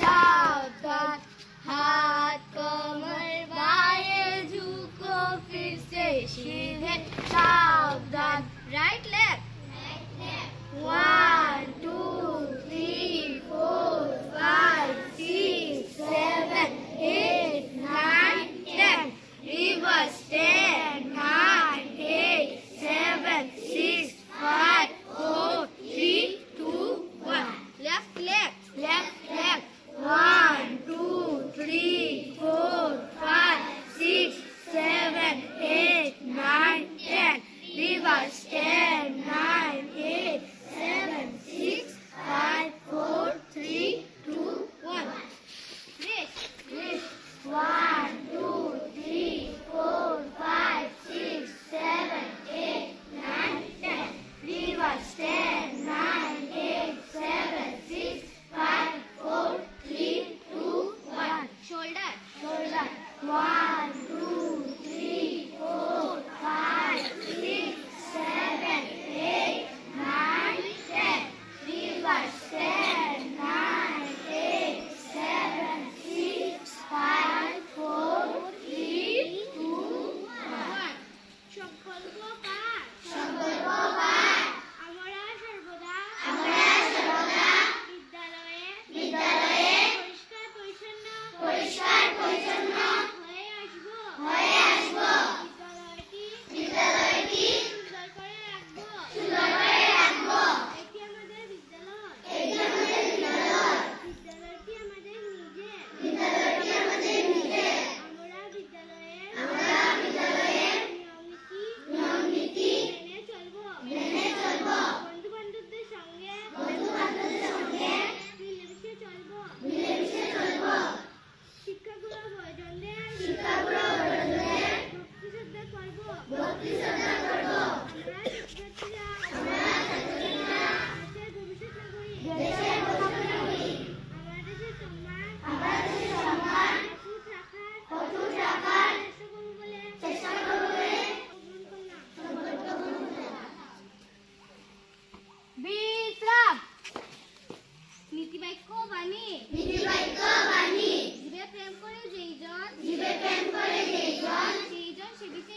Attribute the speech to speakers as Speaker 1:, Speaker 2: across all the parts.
Speaker 1: सावधान, हाथ कमर बाएं झुको, फिर से सीधे सावधान। Right leg, 1 2 3 4 5 6 7 8 9 10, reverse 10 9 8 7 6 5 4 3 2 1. Left leg, 1 2 3 4 5 6 7 8 9 10, reverse 10 9 8 7 6 5 4 3 2 1. Wrist, 1 2 3 4 5 6 7 8 9 10, reverse 10 9 8 7 6 5 4 3 2 1. Shoulder, 1 2 3 4 5 6 7 8 9 10, reverse 10 9 8 7 6 5 4 3 2 1. সংকল্প পাঠ, আমরা সর্বদা বিদ্যালয়ে পরিষ্কার পরিচ্ছন্ন হয়ে আসবো। বিদ্যালয়টি সুন্দর করে রাখবো। এটি আমাদের বিদ্যালয়। বিদ্যালয়টি আমাদের নিজে। আমরা বিদ্যালয়ের নিয়ম নীতি মেনে চলবো। বন্ধু বান্ধবদের সঙ্গে মিলেমিশে চলবো। শিক্ষাগুলো বড়জনদের ভক্তি শ্রদ্ধা করবো। আমরা শিক্ষার্থীরা দেশের ভবিষ্যৎ নাগরিক। আমার দেশের সম্মান অটুট রাখার চেষ্টা করবো বলে বিশ্রাম। নীতিবাক্য বাণী, জীবে প্রেম করে যেইজন সেইজন সেবিছে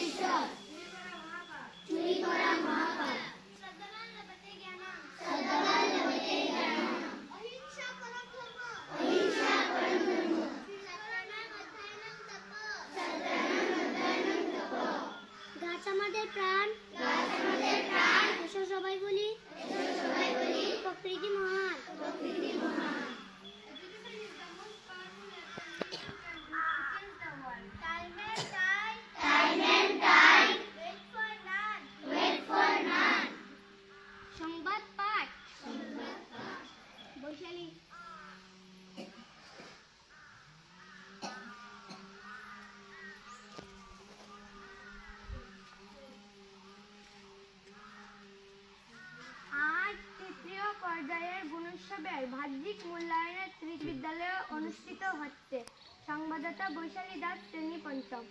Speaker 1: ঈশ্বর। চুরি করা মহাপাপ। শ্রদ্ধাবান লভতে জ্ঞানম, অহিংসা পরম ধর্ম। গাছ আমাদের প্রাণ, এসো সবাই বলি প্রকৃতি মহান। Time and tide, wait for none. সংবাদ পাঠ, বৈশালী। আজ তৃতীয় পর্যায়ের গুণোৎসবের বাহ্যিক মূল্যায়নের ত্রিবিদ্যালয়ে অনুষ্ঠিত হচ্ছে। সংবাদদাতা বৈশালী দাস, শ্রেণী পঞ্চম।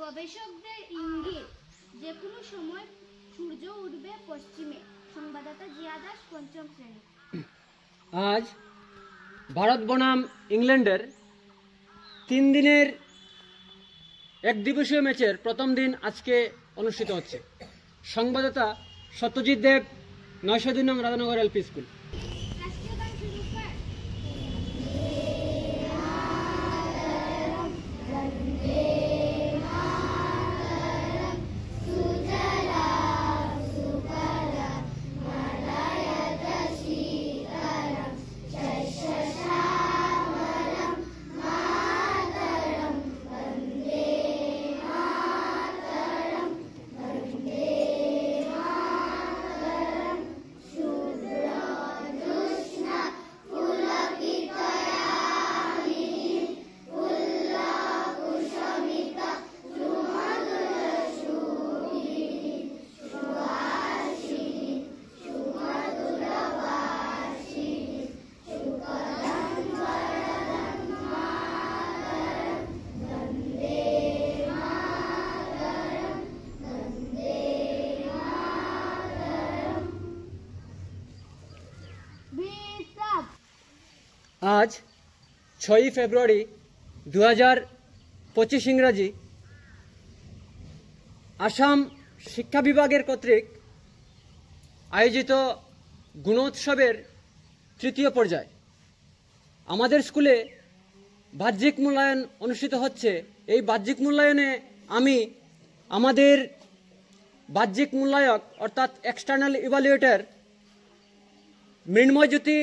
Speaker 1: গবেষকদের ইঙ্গিত, যে কোনো সময় সূর্য উঠবে পশ্চিমে। সংবাদদাতা জিয়া দাস, পঞ্চম শ্রেণী।
Speaker 2: আজ ভারত বনাম ইংল্যান্ডের 3 দিনের একদিবসীয় ম্যাচের প্রথম দিন আজকে অনুষ্ঠিত হচ্ছে। সংবাদদাতা সত্যজিৎ দেব, 902 নং রাধানগর এলপি স্কুল।
Speaker 1: Shudra
Speaker 2: আজ 6ই ফেব্রুয়ারি 2025 ইংরাজি আসাম শিক্ষা বিভাগের কর্তৃক আয়োজিত গুণোৎসবের তৃতীয় পর্যায় আমাদের স্কুলে বাহ্যিক মূল্যায়ন অনুষ্ঠিত হচ্ছে। এই বাহ্যিক মূল্যায়নে আমি আমাদের বাহ্যিক মূল্যায়ক অর্থাৎ এক্সটার্নাল ইভালুয়েটর মৃন্ময়জ্যোতি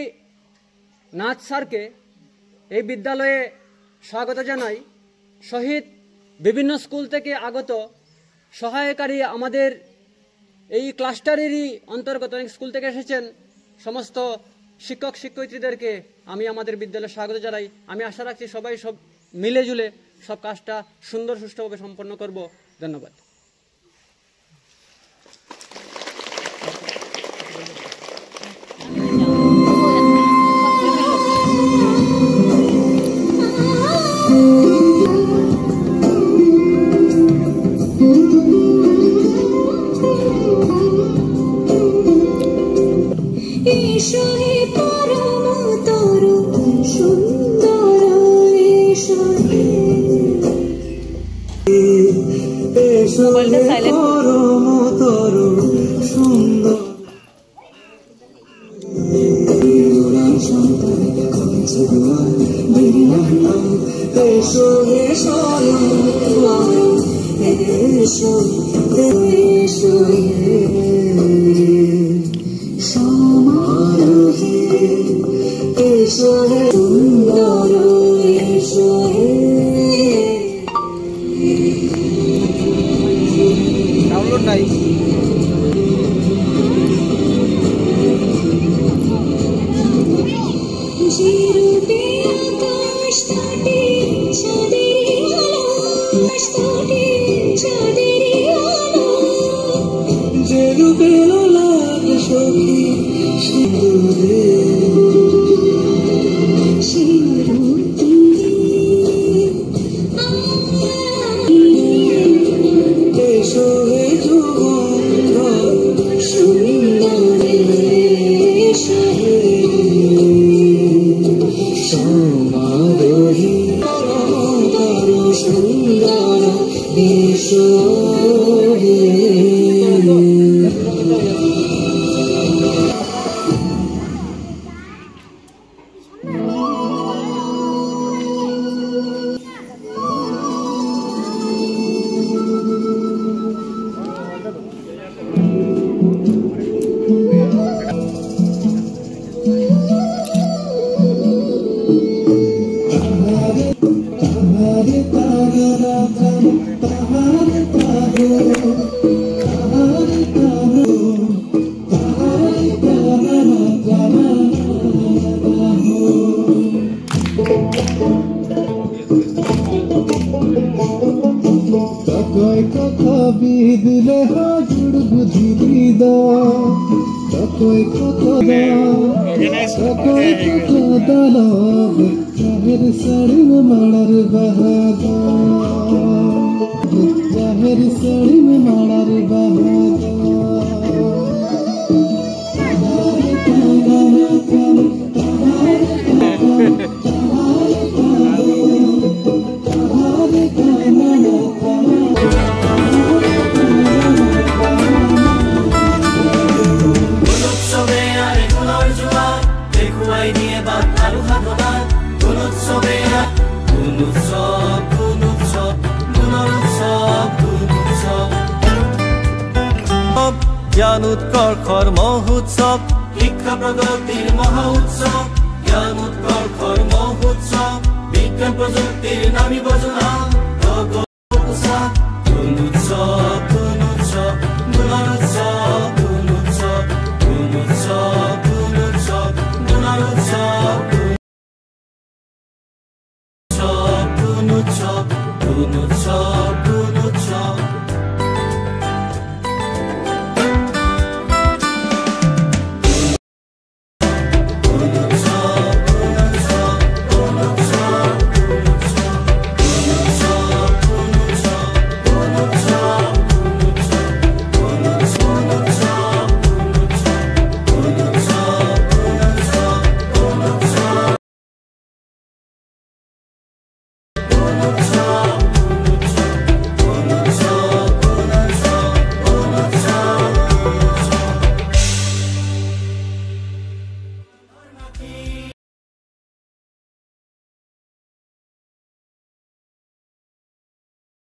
Speaker 2: নাথ স্যারকে এই বিদ্যালয়ে স্বাগত জানাই। সহিত বিভিন্ন স্কুল থেকে আগত সহায়কারী আমাদের এই ক্লাস্টারেরই অন্তর্গত অনেক স্কুল থেকে এসেছেন সমস্ত শিক্ষক শিক্ষয়িত্রীদেরকে আমি আমাদের বিদ্যালয়ে স্বাগত জানাই। আমি আশা রাখছি সবাই সব মিলে জুলে সব কাজটা সুন্দর সুষ্ঠুভাবে সম্পন্ন করব। ধন্যবাদ। ডাউনলোড নাই।
Speaker 3: জ্ঞান উৎকৰ্ষৰ মহোৎসৱ শিক্ষা প্ৰগতিৰ মহা উৎসৱ জ্ঞান উৎকৰ্ষৰ মহোৎসৱ বিজ্ঞান প্ৰযুক্তিৰ নামিব জনা উৎসৱ